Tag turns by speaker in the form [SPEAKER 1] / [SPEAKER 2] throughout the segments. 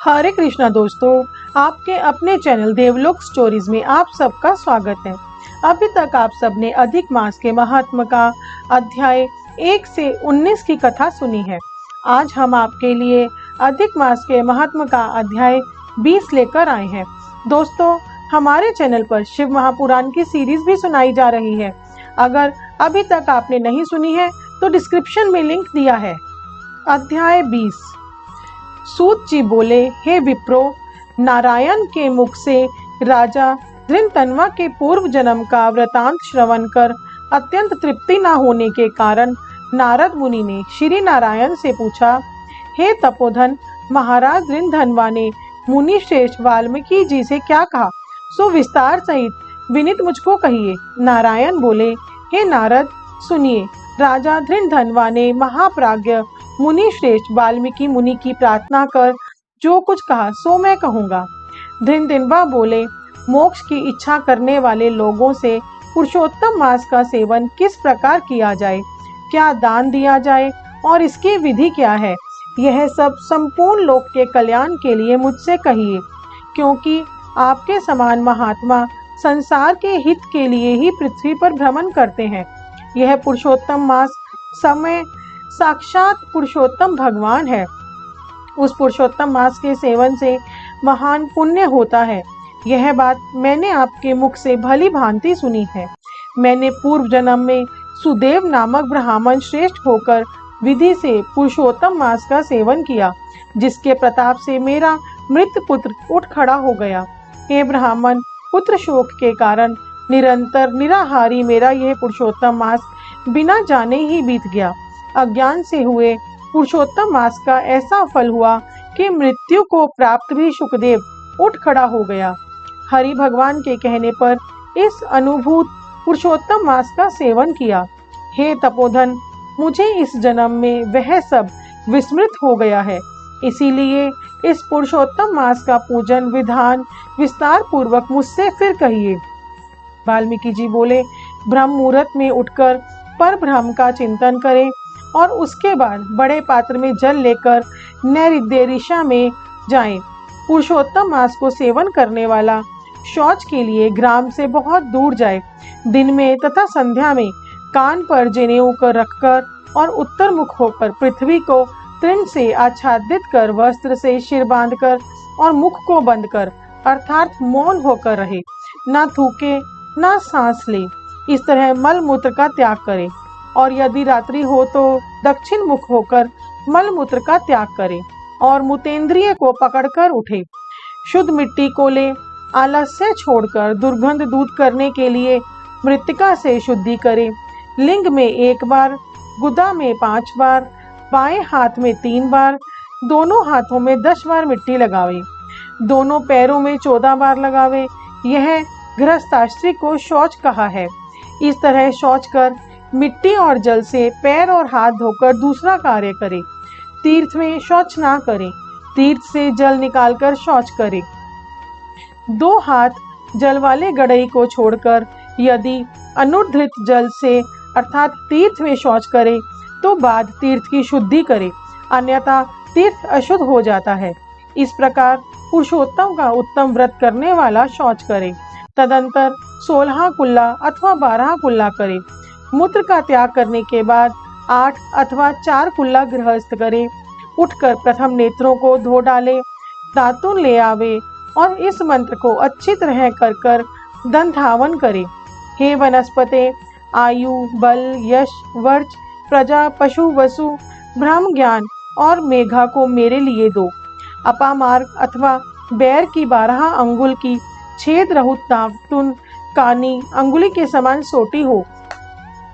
[SPEAKER 1] हरे कृष्णा दोस्तों, आपके अपने चैनल देवलोक स्टोरीज में आप सबका स्वागत है। अभी तक आप सबने अधिक मास के महात्म का अध्याय 1 से 19 की कथा सुनी है। आज हम आपके लिए अधिक मास के महात्म का अध्याय 20 लेकर आए हैं। दोस्तों, हमारे चैनल पर शिव महापुराण की सीरीज भी सुनाई जा रही है। अगर अभी तक आपने नहीं सुनी है तो डिस्क्रिप्शन में लिंक दिया है। अध्याय 20। सूत जी बोले, हे विप्रो, नारायण के मुख से राजा धृतन्वा के पूर्व जन्म का वृतांत श्रवण कर अत्यंत तृप्ति न होने के कारण नारद मुनि ने श्री नारायण से पूछा, हे तपोधन, महाराज धृतन्वा ने मुनि श्रेष्ठ वाल्मीकि जी से क्या कहा, सो विस्तार सहित विनीत मुझको कहिए। नारायण बोले, हे नारद, सुनिए। राजा धृतन्वा ने महाप्राज्ञ मुनि श्रेष्ठ वाल्मीकि मुनि की प्रार्थना कर जो कुछ कहा सो मैं कहूँगा। धृतन्वा बोले, मोक्ष की इच्छा करने वाले लोगों से पुरुषोत्तम मास का सेवन किस प्रकार किया जाए, क्या दान दिया जाए और इसकी विधि क्या है, यह सब संपूर्ण लोक के कल्याण के लिए मुझसे कहिए, क्योंकि आपके समान महात्मा संसार के हित के लिए ही पृथ्वी पर भ्रमण करते हैं। यह पुरुषोत्तम मास समय साक्षात पुरुषोत्तम भगवान है। उस पुरुषोत्तम मास के सेवन से महान पुण्य होता है। यह बात मैंने आपके मुख से भली भांति सुनी है। मैंने पूर्व जन्म में सुदेव नामक ब्राह्मण श्रेष्ठ होकर विधि से पुरुषोत्तम मास का सेवन किया, जिसके प्रताप से मेरा मृत पुत्र उठ खड़ा हो गया। हे ब्राह्मण, पुत्र शोक के कारण निरंतर निराहारी मेरा यह पुरुषोत्तम मास बिना जाने ही बीत गया। अज्ञान से हुए पुरुषोत्तम मास का ऐसा फल हुआ कि मृत्यु को प्राप्त भी शुकदेव उठ खड़ा हो गया। हरि भगवान के कहने पर इस अनुभूत पुरुषोत्तम मास का सेवन किया। हे तपोधन, मुझे इस जन्म में वह सब विस्मृत हो गया है, इसीलिए इस पुरुषोत्तम मास का पूजन विधान विस्तार पूर्वक मुझसे फिर कहिए। वाल्मीकि जी बोले, ब्रह्म मुहूर्त में उठकर पर ब्रह्म का चिंतन करें और उसके बाद बड़े पात्र में जल लेकर नैऋत्य दिशा में जाएं। पुरुषोत्तम मास को सेवन करने वाला शौच के लिए ग्राम से बहुत दूर जाए। दिन में तथा संध्या में कान पर जनेऊ कर रखकर और उत्तर मुख होकर पृथ्वी को तृण से आच्छादित कर वस्त्र से सिर बांधकर और मुख को बंद कर अर्थात मौन होकर रहे, ना थूके ना सांस ले। इस तरह मल मूत्र का त्याग करे और यदि रात्रि हो तो दक्षिण मुख होकर मल मूत्र का त्याग करे और मुतेंद्रिय को पकड़कर उठे। शुद्ध मिट्टी को ले, आलस्य छोड़कर दुर्गंध दूर करने के लिए मृत्तिका से शुद्धि करे। लिंग में 1 बार, गुदा में 5 बार, बाएं हाथ में 3 बार, दोनों हाथों में 10 बार मिट्टी लगावे, दोनों पैरों में 14 बार लगावे। यह गृहस्थाश्री को शौच कहा है। इस तरह शौच कर मिट्टी और जल से पैर और हाथ धोकर दूसरा कार्य करे। तीर्थ में शौच ना करे, तीर्थ से जल निकालकर शौच करे। 2 हाथ जल वाले गड़ई को छोड़कर यदि अनुद्धृत जल से अर्थात तीर्थ में शौच करे तो बाद तीर्थ की शुद्धि करे, अन्यथा तीर्थ अशुद्ध हो जाता है। इस प्रकार पुरुषोत्तम का उत्तम व्रत करने वाला शौच करे। तदंतर 16 कुल्ला अथवा 12 कुल्ला करे। मूत्र का त्याग करने के बाद 8 अथवा 4 कुल्ला गृहस्थ करे। उठकर प्रथम नेत्रों को धो डाले, दातुन ले आवे और इस मंत्र को अच्छी तरह कर कर दंधावन करे। हे वनस्पते, आयु, बल, यश, वर्च, प्रजा, पशु, वसु, ब्रह्म ज्ञान और मेघा को मेरे लिए दो। अपामार्ग अथवा बैर की 12 अंगुल की छेद रहुत दातुन कानी अंगुली के समान सोटी हो,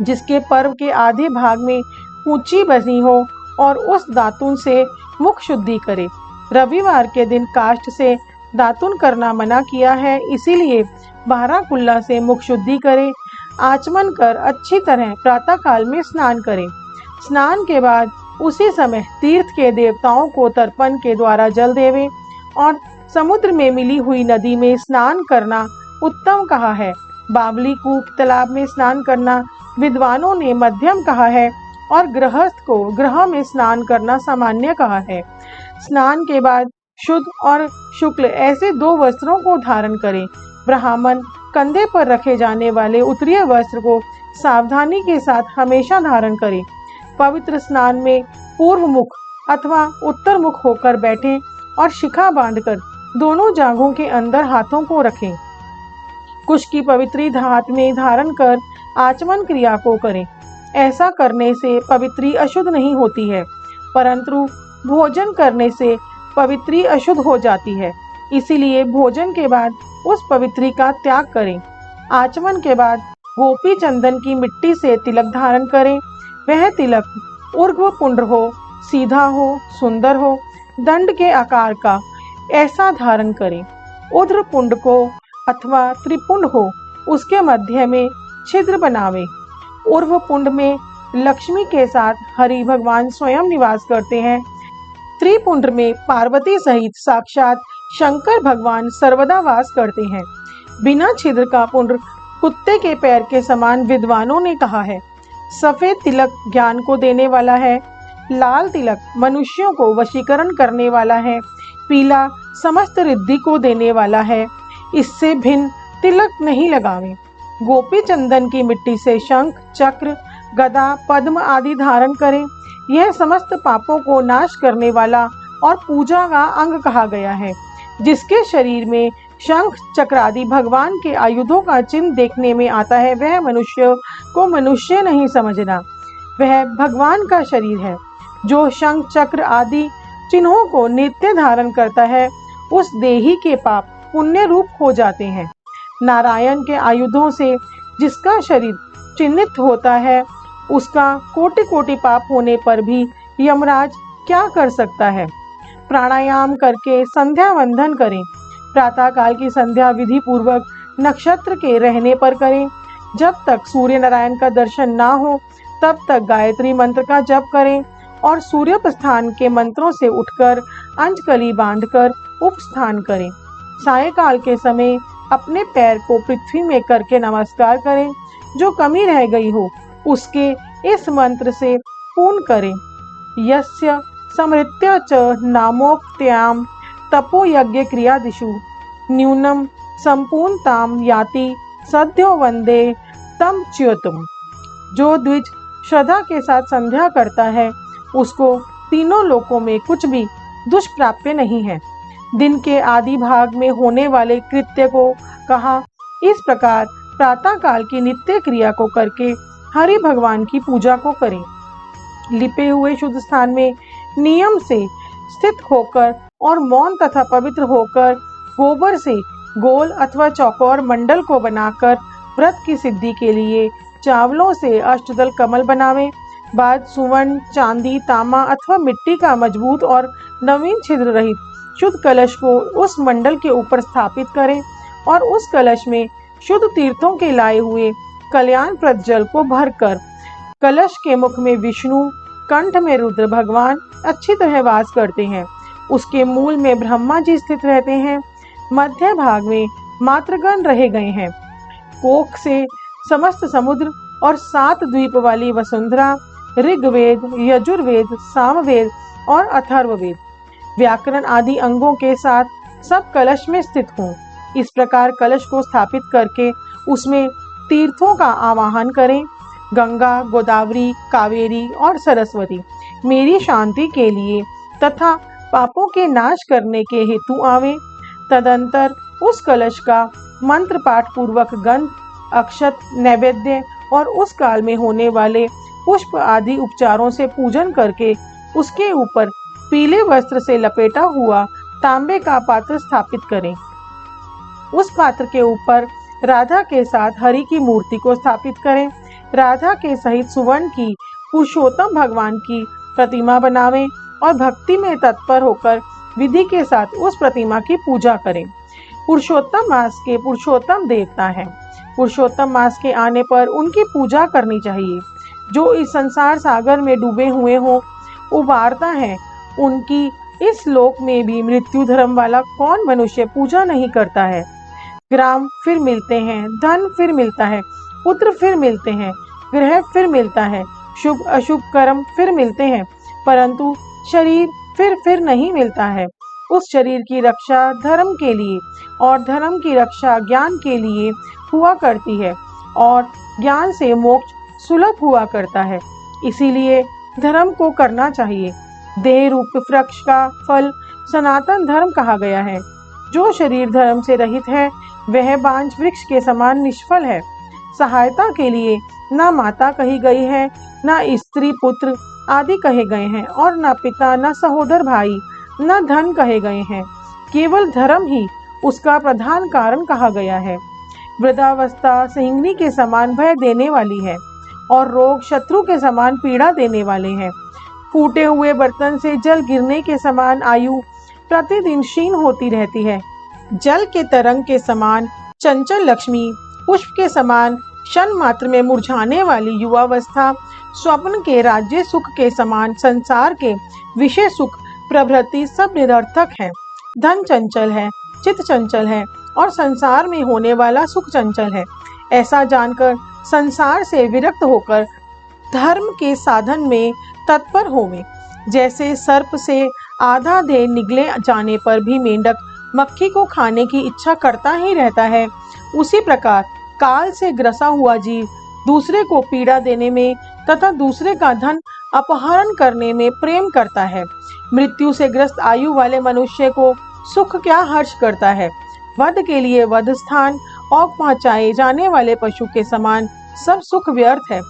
[SPEAKER 1] जिसके पर्व के आधे भाग में ऊंची बनी हो और उस दातुन से मुख शुद्धि करे। रविवार के दिन काष्ठ से दातुन करना मना किया है, इसीलिए 12 कुल्ला से मुख शुद्धि करे। आचमन कर अच्छी तरह प्रातः काल में स्नान करे। स्नान के बाद उसी समय तीर्थ के देवताओं को तर्पण के द्वारा जल देवे और समुद्र में मिली हुई नदी में स्नान करना उत्तम कहा है। बावली कूप तालाब में स्नान करना विद्वानों ने मध्यम कहा है और गृहस्थ को गृह में स्नान करना सामान्य कहा है। स्नान के बाद शुद्ध और शुक्ल ऐसे 2 वस्त्रों को धारण करें। ब्राह्मण कंधे पर रखे जाने वाले उत्तरीय वस्त्र को सावधानी के साथ हमेशा धारण करें। पवित्र स्नान में पूर्व मुख अथवा उत्तर मुख होकर बैठें और शिखा बांधकर दोनों जांघों के अंदर हाथों को रखें। कुश की पवित्री हाथ में धारण कर आचमन क्रिया को करें। ऐसा करने से पवित्री अशुद्ध नहीं होती है, परंतु भोजन करने से पवित्री अशुद्ध हो जाती है। इसीलिए भोजन के बाद उस पवित्री का त्याग करें। आचमन के बाद गोपी चंदन की मिट्टी से तिलक धारण करें। वह तिलक ऊर्ध्व पुंड हो, सीधा हो, सुंदर हो, दंड के आकार का ऐसा धारण करें। ऊर्ध्व पुंड को अथवा त्रिपुंड हो, उसके मध्य में छिद्र बनावें। ऊर्ध्व पुंड में लक्ष्मी के साथ हरि भगवान स्वयं निवास करते हैं। त्रिपुंड में पार्वती सहित साक्षात शंकर भगवान सर्वदा वास करते हैं। बिना छिद्र का पुंड कुत्ते के पैर के समान विद्वानों ने कहा है। सफेद तिलक ज्ञान को देने वाला है। लाल तिलक मनुष्यों को वशीकरण करने वाला है। पीला समस्त रिद्धि को देने वाला है। इससे भिन्न तिलक नहीं लगावें। गोपी चंदन की मिट्टी से शंख, चक्र, गदा, पद्म आदि धारण करें। यह समस्त पापों को नाश करने वाला और पूजा का अंग कहा गया है। जिसके शरीर में शंख, चक्र आदि भगवान के आयुधों का चिन्ह देखने में आता है, वह मनुष्य को मनुष्य नहीं समझना, वह भगवान का शरीर है। जो शंख, चक्र आदि चिन्हों को नित्य धारण करता है, उस देही के पाप पुण्य रूप हो जाते हैं। नारायण के आयुधों से जिसका शरीर चिन्हित होता है, उसका कोटि कोटि पाप होने पर भी यमराज क्या कर सकता है। प्राणायाम करके संध्या वंदन करें। प्रातः काल की संध्या विधि पूर्वक नक्षत्र के रहने पर करें। जब तक सूर्य नारायण का दर्शन ना हो, तब तक गायत्री मंत्र का जप करें और सूर्य प्रस्थान के मंत्रों से उठकर अंजकली बांधकर उपस्थान करें। सायकाल के समय अपने पैर को पृथ्वी में करके नमस्कार करें। जो कमी रह गई हो, उसके इस मंत्र से पूर्ण करें। यस्य समृत्य च नामोक्त्याम तपो यज्ञ क्रियादिषु न्यूनम संपूर्णताम याति सद्यो वंदे तम च्युतम। जो द्विज श्रद्धा के साथ संध्या करता है, उसको तीनों लोकों में कुछ भी दुष्प्राप्य नहीं है। दिन के आदि भाग में होने वाले कृत्य को कहा। इस प्रकार प्रातः काल की नित्य क्रिया को करके हरि भगवान की पूजा को करें। लिपे हुए शुद्ध स्थान में नियम से स्थित होकर और मौन तथा पवित्र होकर गोबर से गोल अथवा चौकोर मंडल को बनाकर व्रत की सिद्धि के लिए चावलों से अष्टदल कमल बनावें। बाद सुवर्ण, चांदी, तांबा अथवा मिट्टी का मजबूत और नवीन छिद्र रहित शुद्ध कलश को उस मंडल के ऊपर स्थापित करें और उस कलश में शुद्ध तीर्थों के लाए हुए कल्याणप्रद जल को भरकर कलश के मुख में विष्णु, कंठ में रुद्र भगवान अच्छी तरह वास करते हैं। उसके मूल में ब्रह्मा जी स्थित रहते हैं। मध्य भाग में मातृगण रहे गए हैं। कोख से समस्त समुद्र और 7 द्वीप वाली वसुंधरा, ऋग्वेद, यजुर्वेद, सामवेद और अथर्ववेद, व्याकरण आदि अंगों के साथ सब कलश में स्थित हों। इस प्रकार कलश को स्थापित करके उसमें तीर्थों का आवाहन करें। गंगा, गोदावरी, कावेरी और सरस्वती मेरी शांति के लिए तथा पापों के नाश करने के हेतु आवें। तदंतर उस कलश का मंत्र पाठ पूर्वक गंध, अक्षत, नैवेद्य और उस काल में होने वाले पुष्प आदि उपचारों से पूजन करके उसके ऊपर पीले वस्त्र से लपेटा हुआ तांबे का पात्र स्थापित करें। उस पात्र के ऊपर राधा के साथ हरि की मूर्ति को स्थापित करें। राधा के सहित सुवर्ण की पुरुषोत्तम भगवान की प्रतिमा बनावें और भक्ति में तत्पर होकर विधि के साथ उस प्रतिमा की पूजा करें। पुरुषोत्तम मास के पुरुषोत्तम देवता हैं। पुरुषोत्तम मास के आने पर उनकी पूजा करनी चाहिए। जो इस संसार सागर में डूबे हुए हों, उबारता है, उनकी इस लोक में भी मृत्यु धर्म वाला कौन मनुष्य पूजा नहीं करता है। ग्राम फिर मिलते हैं, धन फिर मिलता है, पुत्र फिर मिलते हैं, ग्रह फिर मिलता है, शुभ अशुभ कर्म फिर मिलते हैं, परंतु शरीर फिर नहीं मिलता है। उस शरीर की रक्षा धर्म के लिए और धर्म की रक्षा ज्ञान के लिए हुआ करती है और ज्ञान से मोक्ष सुलभ हुआ करता है। इसीलिए धर्म को करना चाहिए। देह रूप वृक्ष का फल सनातन धर्म कहा गया है। जो शरीर धर्म से रहित है वह बांझ वृक्ष के समान निष्फल है। सहायता के लिए न माता कही गई है, न स्त्री पुत्र आदि कहे गए हैं और न पिता, न सहोदर भाई, न धन कहे गए हैं। केवल धर्म ही उसका प्रधान कारण कहा गया है। वृद्धावस्था सिंहनी के समान भय देने वाली है और रोग शत्रु के समान पीड़ा देने वाले हैं। फूटे हुए बर्तन से जल गिरने के समान आयु प्रतिदिन क्षीण होती रहती है। जल के तरंग के समान चंचल लक्ष्मी, पुष्प के समान क्षण मात्र में मुरझाने वाली युवावस्था, स्वप्न के राज्य सुख के समान संसार के विषय सुख प्रभृति सब निरर्थक है। धन चंचल है, चित्त चंचल है और संसार में होने वाला सुख चंचल है। ऐसा जानकर संसार से विरक्त होकर धर्म के साधन में तत्पर होवे। जैसे सर्प से आधा देह निगले जाने पर भी मेंढक मक्खी को खाने की इच्छा करता ही रहता है, उसी प्रकार काल से ग्रसा हुआ जीव दूसरे को पीड़ा देने में तथा दूसरे का धन अपहरण करने में प्रेम करता है। मृत्यु से ग्रस्त आयु वाले मनुष्य को सुख क्या हर्ष करता है। वध के लिए वध स्थान और पहुंचाए जाने वाले पशु के समान सब सुख व्यर्थ है।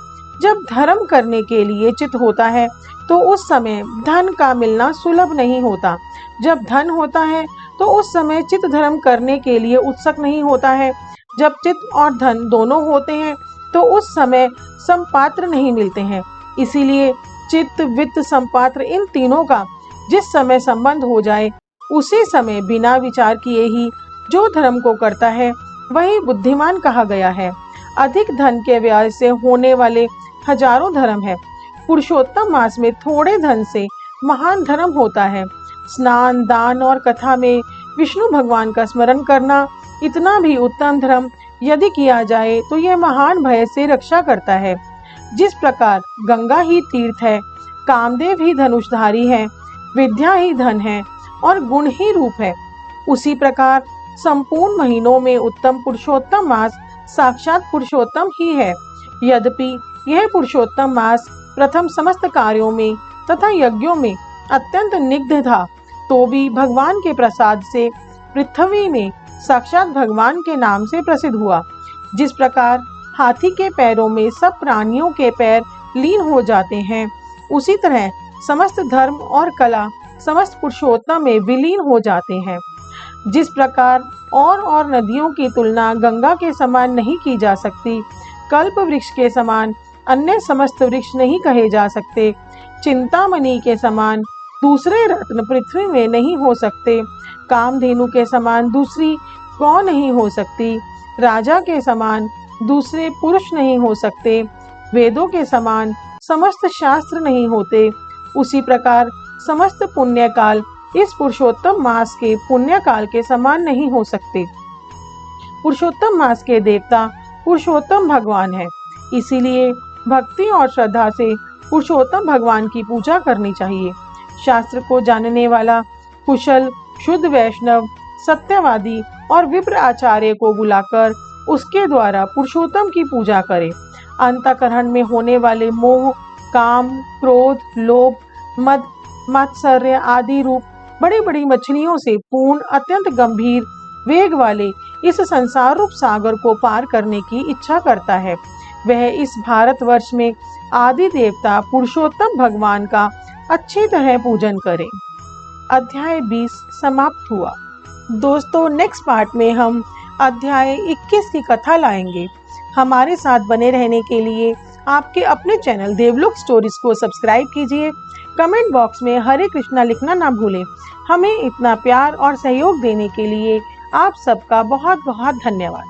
[SPEAKER 1] जब धर्म करने के लिए चित होता है तो उस समय धन का मिलना सुलभ नहीं होता। जब धन होता है तो उस समय चित धर्म करने के लिए उत्सुक नहीं होता है। जब चित्त और धन दोनों होते हैं तो उस समय संपात्र नहीं मिलते हैं। इसीलिए चित्त, वित्त, संपात्र इन तीनों का जिस समय संबंध हो जाए उसी समय बिना विचार किए ही जो धर्म को करता है वही बुद्धिमान कहा गया है। अधिक धन के व्यय से होने वाले हजारों धर्म है। पुरुषोत्तम मास में थोड़े धन से महान धर्म होता है। स्नान, दान और कथा में विष्णु भगवान का स्मरण करना इतना भी उत्तम धर्म यदि किया जाए तो यह महान भय से रक्षा करता है। जिस प्रकार गंगा ही तीर्थ है, कामदेव ही धनुषधारी है, विद्या ही धन है और गुण ही रूप है, उसी प्रकार संपूर्ण महीनों में उत्तम पुरुषोत्तम मास साक्षात पुरुषोत्तम ही है। यद्यपि यह पुरुषोत्तम मास प्रथम समस्त कार्यों में तथा यज्ञों में अत्यंत निग्ध था, तो भी भगवान के प्रसाद से पृथ्वी में साक्षात भगवान के नाम से प्रसिद्ध हुआ। जिस प्रकार हाथी के पैरों में सब प्राणियों के पैर लीन हो जाते हैं, उसी तरह समस्त धर्म और कला समस्त पुरुषोत्तम में विलीन हो जाते हैं। जिस प्रकार और नदियों की तुलना गंगा के समान नहीं की जा सकती, कल्प वृक्ष के समान अन्य समस्त वृक्ष नहीं कहे जा सकते, चिंतामणि के समान दूसरे रत्न पृथ्वी में नहीं हो सकते, कामधेनु के समान दूसरी गौ नहीं हो सकती, राजा के समान दूसरे पुरुष नहीं हो सकते, वेदों के समान समस्त शास्त्र नहीं होते, उसी प्रकार समस्त पुण्य काल इस पुरुषोत्तम मास के पुण्य काल के समान नहीं हो सकते। पुरुषोत्तम मास के देवता पुरुषोत्तम भगवान है। इसीलिए भक्ति और श्रद्धा से पुरुषोत्तम भगवान की पूजा करनी चाहिए। शास्त्र को जानने वाला कुशल शुद्ध वैष्णव सत्यवादी और विप्र आचार्य को बुलाकर उसके द्वारा पुरुषोत्तम की पूजा करे। अंतःकरण में होने वाले मोह, काम, क्रोध, लोभ, मद, मात्सर्य आदि रूप बड़ी बड़ी मछलियों से पूर्ण अत्यंत गंभीर वेग वाले इस संसार रूप सागर को पार करने की इच्छा करता है, वह इस भारतवर्ष में आदि देवता पुरुषोत्तम भगवान का अच्छी तरह पूजन करे। अध्याय 20 समाप्त हुआ। दोस्तों, नेक्स्ट पार्ट में हम अध्याय 21 की कथा लाएंगे। हमारे साथ बने रहने के लिए आपके अपने चैनल देवलोक स्टोरीज को सब्सक्राइब कीजिए। कमेंट बॉक्स में हरे कृष्णा लिखना ना भूलें। हमें इतना प्यार और सहयोग देने के लिए आप सबका बहुत बहुत धन्यवाद।